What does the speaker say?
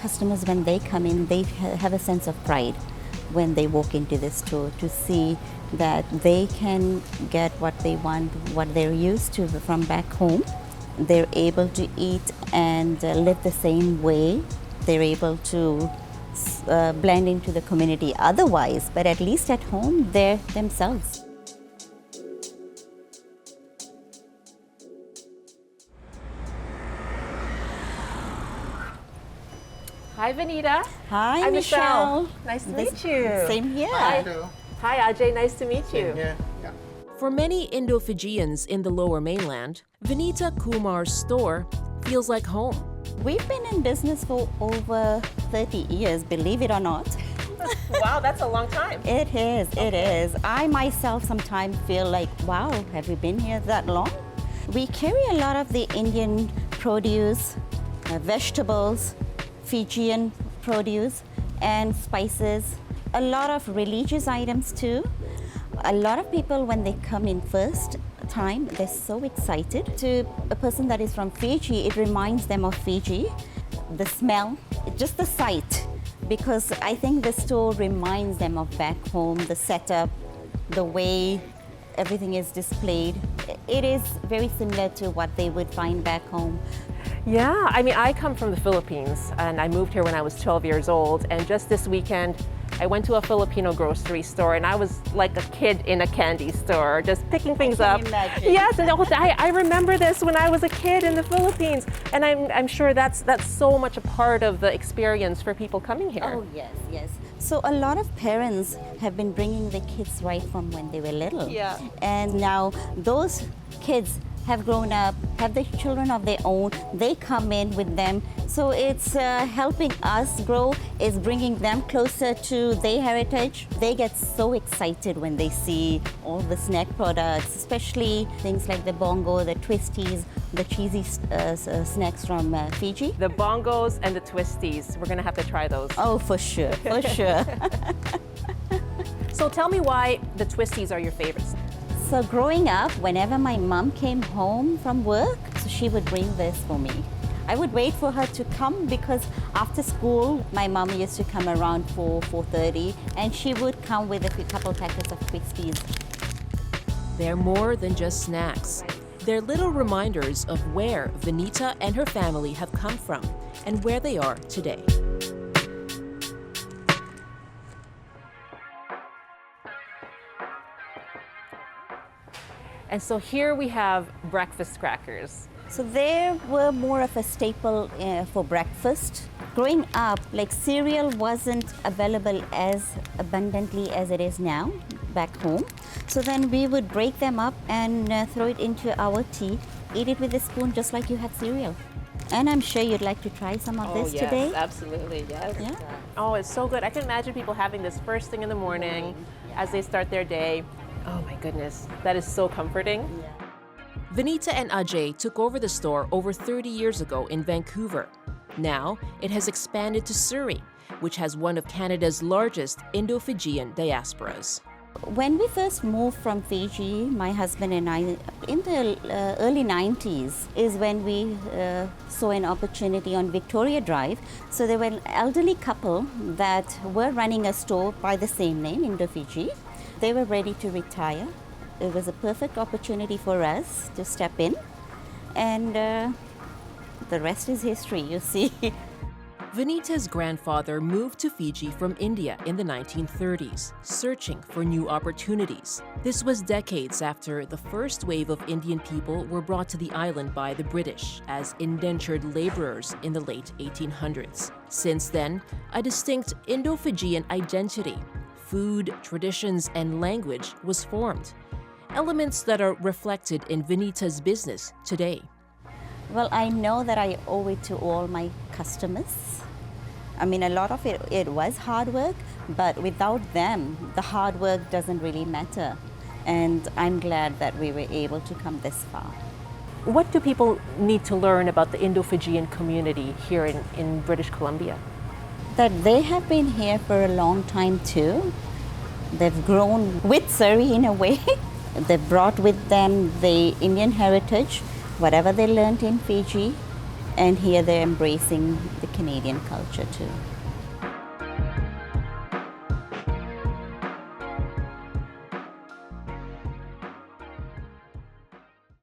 customers, when they come in, they have a sense of pride when they walk into the store to see that they can get what they want, what they're used to from back home. They're able to eat and live the same way. They're able to blend into the community otherwise, but at least at home, they're themselves. Hi, Vineeta. Hi, Michelle. Nice to meet you. Same here. Hi, Ajay. Nice to meet you. Yeah. For many Indo-Fijians in the Lower Mainland, Vineeta Kumar's store feels like home. We've been in business for over 30 years, believe it or not. Wow, that's a long time. It is, it is. I myself sometimes feel like, wow, have we been here that long? We carry a lot of the Indian produce, vegetables, Fijian produce and spices, a lot of religious items too. A lot of people, when they come in first time, they're so excited. To a person that is from Fiji, it reminds them of Fiji. The smell, just the sight, because I think the store reminds them of back home, the setup, the way everything is displayed. It is very similar to what they would find back home. Yeah, I mean, I come from the Philippines and I moved here when I was 12 years old. And just this weekend, I went to a Filipino grocery store and I was like a kid in a candy store, just picking things up. Imagine. Yes, and I remember this when I was a kid in the Philippines. And I'm sure that's so much a part of the experience for people coming here. Oh, yes, yes. So a lot of parents have been bringing the kids right from when they were little. Yeah. And now those kids have grown up, have the children of their own, they come in with them. So it's helping us grow, it's bringing them closer to their heritage. They get so excited when they see all the snack products, especially things like the bongo, the twisties, the cheesy snacks from Fiji. The bongos and the twisties, we're gonna have to try those. Oh, for sure, for sure. So tell me why the twisties are your favorites. So growing up, whenever my mom came home from work, so she would bring this for me. I would wait for her to come because after school, my mom used to come around 4:30, and she would come with a couple packets of twisties. They're more than just snacks. They're little reminders of where Vineeta and her family have come from and where they are today. And so here we have breakfast crackers. So they were more of a staple for breakfast. Growing up, like cereal wasn't available as abundantly as it is now back home. So then we would break them up and throw it into our tea, eat it with a spoon just like you had cereal. And I'm sure you'd like to try some of this today. Absolutely, yes. Yeah. Oh, it's so good. I can imagine people having this first thing in the morning as they start their day. Oh my goodness, that is so comforting. Vineeta and Ajay took over the store over 30 years ago in Vancouver. Now, it has expanded to Surrey, which has one of Canada's largest Indo-Fijian diasporas. When we first moved from Fiji, my husband and I, in the early 90s, is when we saw an opportunity on Victoria Drive. So there were an elderly couple that were running a store by the same name, Indo-Fiji. They were ready to retire. It was a perfect opportunity for us to step in, and the rest is history, you see. Vineeta's grandfather moved to Fiji from India in the 1930s, searching for new opportunities. This was decades after the first wave of Indian people were brought to the island by the British as indentured laborers in the late 1800s. Since then, a distinct Indo-Fijian identity, food, traditions, and language was formed, elements that are reflected in Vineeta's business today. Well, I know that I owe it to all my customers. I mean, a lot of it was hard work, but without them, the hard work doesn't really matter. And I'm glad that we were able to come this far. What do people need to learn about the Indo-Fijian community here in British Columbia? That they have been here for a long time too. They've grown with Surrey in a way. They've brought with them the Indian heritage, whatever they learned in Fiji, And here they're embracing the Canadian culture too.